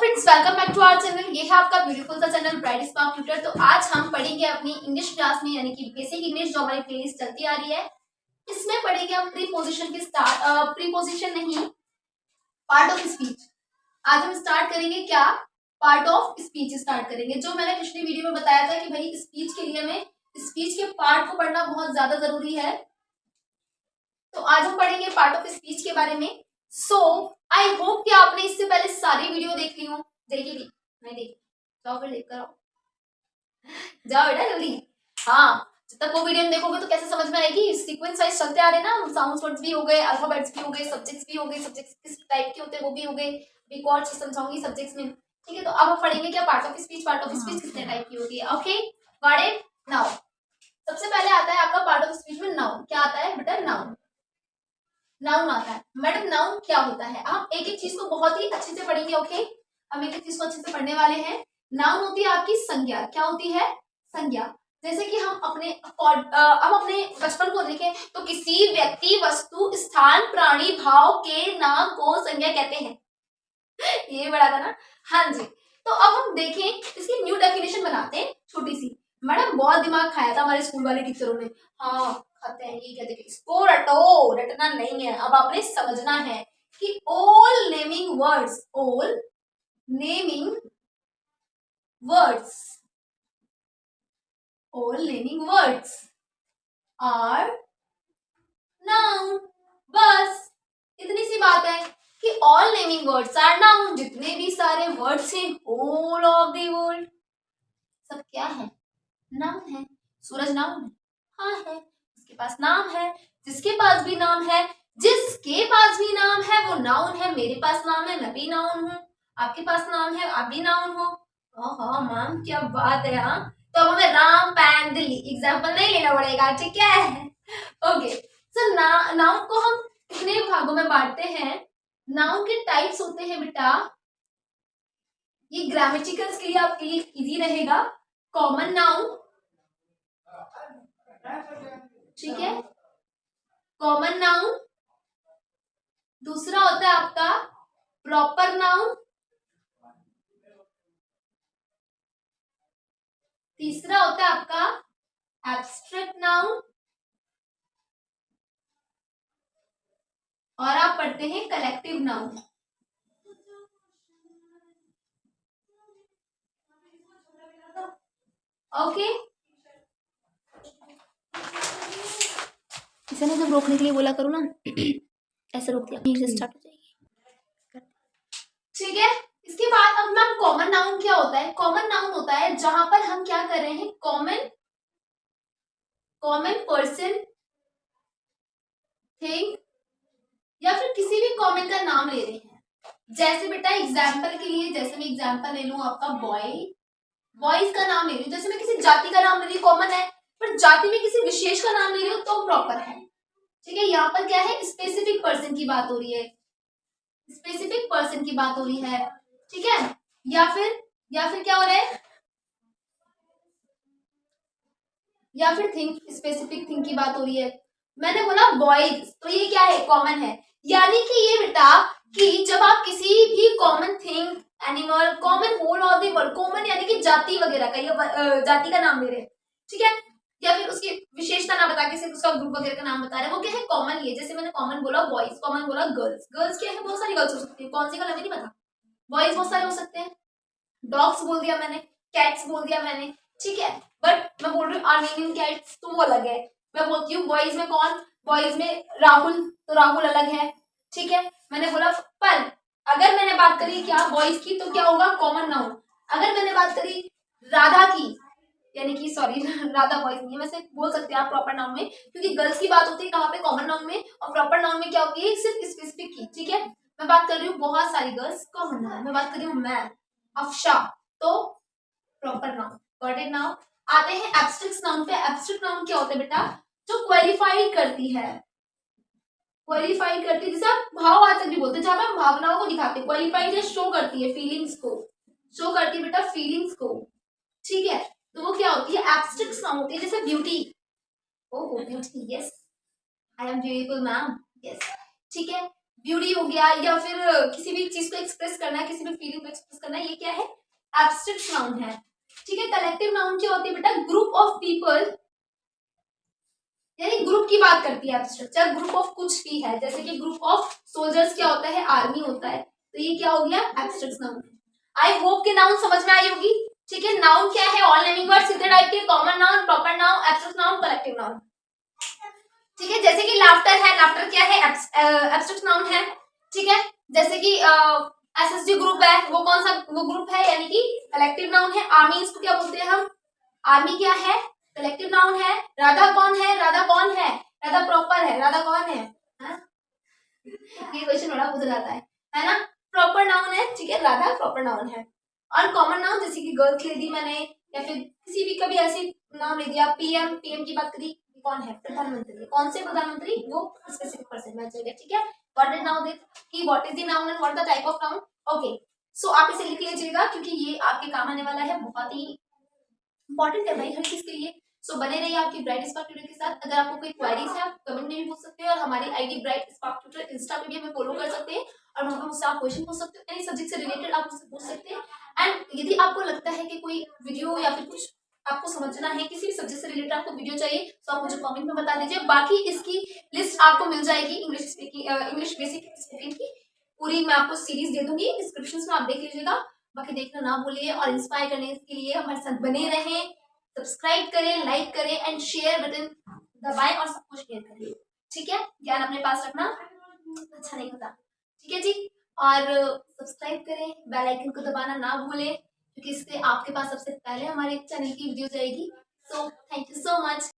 Friends, welcome back to our channel. ये है आपका ब्यूटीफुल सा चैनल ब्राइट स्पार्क ट्यूटर। तो आज हम पढ़ेंगे अपनी इंग्लिश क्लास में, यानी कि बेसिक इंग्लिश जो हमारी प्लेलिस्ट चलती आ रही है, इसमें पढ़ेंगे हम प्रीपोजिशन के स्टार्ट प्रीपोजिशन नहीं, पार्ट ऑफ स्पीच। आज हम स्टार्ट करेंगे क्या, पार्ट ऑफ स्पीच स्टार्ट करेंगे। जो मैंने पिछली वीडियो में बताया था कि भाई स्पीच के लिए हमें स्पीच के पार्ट को पढ़ना बहुत ज्यादा जरूरी है, तो आज हम पढ़ेंगे पार्ट ऑफ स्पीच के बारे में। सो आई होप कि आपने इससे पहले सारी वीडियो देख ली हो। देखी थी? नहीं देखी? जाओ फिर देख कर आओ, जाओ बेटा जल्दी। हाँ, जब तक वो वीडियो देखोगे तो कैसे समझ में आएगी। सीक्वेंस वाइज चलते आ रहे हैं ना, साउंड्स वर्ड्स भी हो गए, अल्फाबेट्स भी हो गए, सब्जेक्ट्स भी हो गए, सब्जेक्ट्स किस टाइप के होते हैं वो भी हो गए। एक और चीज समझाऊंगी सब्जेक्ट्स में, ठीक है। तो अब हम पढ़ेंगे क्या, part of speech. Part of speech कितने टाइप की होती है, ओके गॉट इट नाउ। सबसे पहले आता है आपका पार्ट ऑफ स्पीच में नाउन। क्या आता है बेटा? नाउन। नाउन आता है। मैडम नाउन क्या होता है? हम एक एक चीज को बहुत ही अच्छे से पढ़ेंगे, ओके। हम एक एक चीज को अच्छे से पढ़ने वाले हैं। नाउन होती है आपकी संज्ञा। क्या होती है? संज्ञा। जैसे कि हम अपने बचपन को देखें तो किसी व्यक्ति, वस्तु, स्थान, प्राणी, भाव के नाम को संज्ञा कहते हैं। ये बड़ा था ना। हाँ जी। तो अब हम देखें, इसकी न्यू डेफिनेशन बनाते हैं छोटी सी। मैडम बहुत दिमाग खाया था हमारे स्कूल वाले टीचरों ने। हाँ खाते हैं, ये कहते हैं इसको रटो, रटना नहीं है। अब आपने समझना है कि all naming words, all naming words, all naming words are noun. बस इतनी सी बात है कि all naming words are noun. जितने भी सारे वर्ड्स हैं होल ऑफ द वर्ल्ड, सब क्या है? नाउन है। सूरज नाउन है? हाँ है। उसके पास नाम है। जिसके पास भी नाम है, जिसके पास भी नाम है वो नाउन है। मेरे पास नाम है, मैं भी नाउन हूँ। आपके पास नाम है, आप भी नाउन हो। हाँ मैम क्या बात है। हाँ तो अब हमें राम पैन दिल्ली एग्जाम्पल नहीं लेना पड़ेगा, ठीक है। ओके सो नाउन को हम कितने भागों में बांटते हैं? नाउन के टाइप्स होते हैं बेटा, ये ग्रामेटिकल्स के लिए आपके लिए इजी रहेगा। कॉमन नाउन, ठीक है, कॉमन नाउन। दूसरा होता है आपका प्रॉपर नाउन। तीसरा होता है आपका एब्स्ट्रैक्ट नाउन। और आप पढ़ते हैं कलेक्टिव नाउन। ओके इसे ना जब रोकने के लिए बोला करो ना, ऐसे रोक दिया, यहीं से स्टार्ट हो जाएगी, ठीक है। इसके बाद अब मैम कॉमन नाउन क्या होता है? कॉमन नाउन होता है जहां पर हम क्या कर रहे हैं, कॉमन पर्सन, थिंग या फिर किसी भी कॉमन का नाम ले रहे हैं। जैसे बेटा एग्जाम्पल के लिए, जैसे मैं एग्जाम्पल ले लूं आपका बॉय, बॉयज का नाम ले रही हूँ। जैसे मैं किसी जाति का नाम ले रही हूँ, कॉमन है, पर जाति में किसी विशेष का नाम ले रही हूँ तो प्रॉपर है, ठीक है। यहाँ पर क्या है, स्पेसिफिक पर्सन की बात हो रही है, स्पेसिफिक पर्सन की बात हो रही है, ठीक है। या फिर क्या हो रहा है, या फिर थिंग, स्पेसिफिक थिंग की बात हो रही है। मैंने बोला बॉयज, तो ये क्या है, कॉमन है। यानी कि ये बेटा कि जब आप किसी भी common thing, animal, common whole of the world, common यानी कि जाति वगैरह का या जाति का नाम ले रहे हैं, ठीक है, या फिर उसकी विशेषता ना बता के सिर्फ उसका ग्रुप वगैरह का नाम बता रहे हैं, वो क्या है, कॉमन। ये जैसे मैंने कॉमन बोला बॉयज, कॉमन बोला गर्ल्स। गर्ल्स क्या है, बहुत सारी गर्ल्स हो सकती है, कौन सी गर्ल हमें नहीं पता। बॉयज बहुत सारे हो सकते हैं, डॉग्स बोल दिया मैंने, कैट्स बोल दिया मैंने, ठीक है। बट मैं बोल रही हूँ आर्मेनियन कैट्स, तो वो अलग है। मैं बोलती हूँ बॉयज में कौन, बॉयज में राहुल, तो राहुल अलग है, ठीक है। मैंने बोला, पर अगर मैंने बात करी क्या बॉयज की, तो क्या होगा, कॉमन नाउन। अगर मैंने बात करी राधा की, यानी कि सॉरी राधा बॉयज नहीं है, वैसे बोल सकते हैं आप प्रॉपर नाउन में, क्योंकि गर्ल्स की बात होती है कहाँ पे, कॉमन नाउन में, और प्रॉपर नाउन में क्या होती है, सिर्फ स्पेसिफिक की, ठीक है। मैं बात कर रही हूँ बहुत सारी गर्ल्स, कॉमन नाउन। मैं बात कर रही हूँ मैं, अफशा, तो proper noun. Got it now. आते हैं एब्स्ट्रैक्ट नाउन पे। एब्स्ट्रैक्ट नाउन क्या होता है बेटा, जो क्वालिफाई करती है, क्वालिफाई करती है, जैसे आप भाववाचक भी बोलते हैं, जहां पे हम भावनाओं को दिखाते हैं। क्वालिफाई जो शो करती है, फीलिंग्स को शो करती है बेटा, फीलिंग्स को, ठीक है। तो वो क्या होती है, एब्स्ट्रैक्ट नाउन होती है। जैसे beauty, oh beauty, yes I am beautiful ma'am, yes, ठीक है। ब्यूटी हो गया, या फिर किसी भी चीज को एक्सप्रेस करना है, किसी भी फीलिंग को एक्सप्रेस करना है, ये क्या है? एब्स्ट्रैक्ट नाउन है। ठीक है। कलेक्टिव नाउन क्या होती है बेटा? ग्रुप ऑफ पीपल, यानी ग्रुप की बात करती है एब्स्ट्रैक्ट। चाहे ग्रुप ऑफ कुछ भी है, जैसे कि ग्रुप ऑफ सोल्जर्स क्या होता है? आर्मी होता है। तो ये क्या हो गया? Abstract noun. आई होप के नाउन समझ में आई होगी। ठीक है। नाउन क्या है? ऑल नेमिंग वर्ड, सीधे टाइप के, common noun, proper noun, abstract noun, collective noun. ठीक है। जैसे कि लाफ्टर है, लाफ्टर क्या है? एब्स्ट्रैक्ट नाउन है। ठीक है। जैसे कि एसएसजी ग्रुप है, वो कौन सा वो ग्रुप है, यानी कि कलेक्टिव नाउन है। आर्मी, इसको क्या बोलते हैं हम? आर्मी क्या है? कलेक्टिव नाउन है। राधा कौन है? राधा कौन है? राधा प्रॉपर है। राधा कौन है? हाँ? ये क्वेश्चन बड़ा पूछा जाता है ना? प्रॉपर नाउन है। ठीक है। राधा प्रॉपर नाउन है। और कॉमन नाउन, जैसे कि गर्ल्स ले दी मैंने, या फिर किसी भी कभी ऐसे नाम ले दिया। पीएम, पीएम की बात करी, कौन है? प्रधानमंत्री। कौन से प्रधानमंत्री? वो स्पेसिफिक पर्सन मैच हो गया। ठीक है। व्हाट इज नाउ कि what is the noun and what the type of noun. Okay, so आप इसे लिख लीजिएगा, क्योंकि ये आपके काम आने वाला है, बहुत ही इंपॉर्टेंट है भाई हर चीज के लिए। सो बने रहिए आपकी ब्राइट स्पार्क ट्यूटर के साथ। अगर आपको कोई क्वेरीज है, आप कमेंट में भी पूछ सकते हैं, और हमारी ID bright spark tutor Insta पे भी हमें फॉलो कर सकते हैं, और वहां पर मुझसे आप क्वेश्चन पूछ सकते हो। एनी सब्जेक्ट से रिलेटेड आप मुझसे पूछ सकते हैं। एंड यदि आपको लगता है कि कोई वीडियो या फिर कुछ आपको समझना है, किसी भी सब्जेक्ट से रिलेटेड आपको वीडियो चाहिए, तो आप मुझे कमेंट में बता दीजिए। बाकी इसकी लिस्ट आपको मिल जाएगी English speaking, English basic speaking की पूरी मैं आपको सीरीज दे दूंगी डिस्क्रिप्शन में, आप देख लीजिएगा। बाकी देखना ना भूलिए, और इंस्पायर करने के लिए हमारे साथ बने रहें। सब्सक्राइब करें, लाइक करें, एंड शेयर बटन दबाएं और सबको शेयर करिए। ठीक है। ज्ञान अपने पास रखना अच्छा नहीं होता। ठीक है जी। और सब्सक्राइब करें, बेल आइकन को दबाना ना भूलें, क्योंकि इससे आपके पास सबसे पहले हमारे चैनल की वीडियो जाएगी। So thank you so much.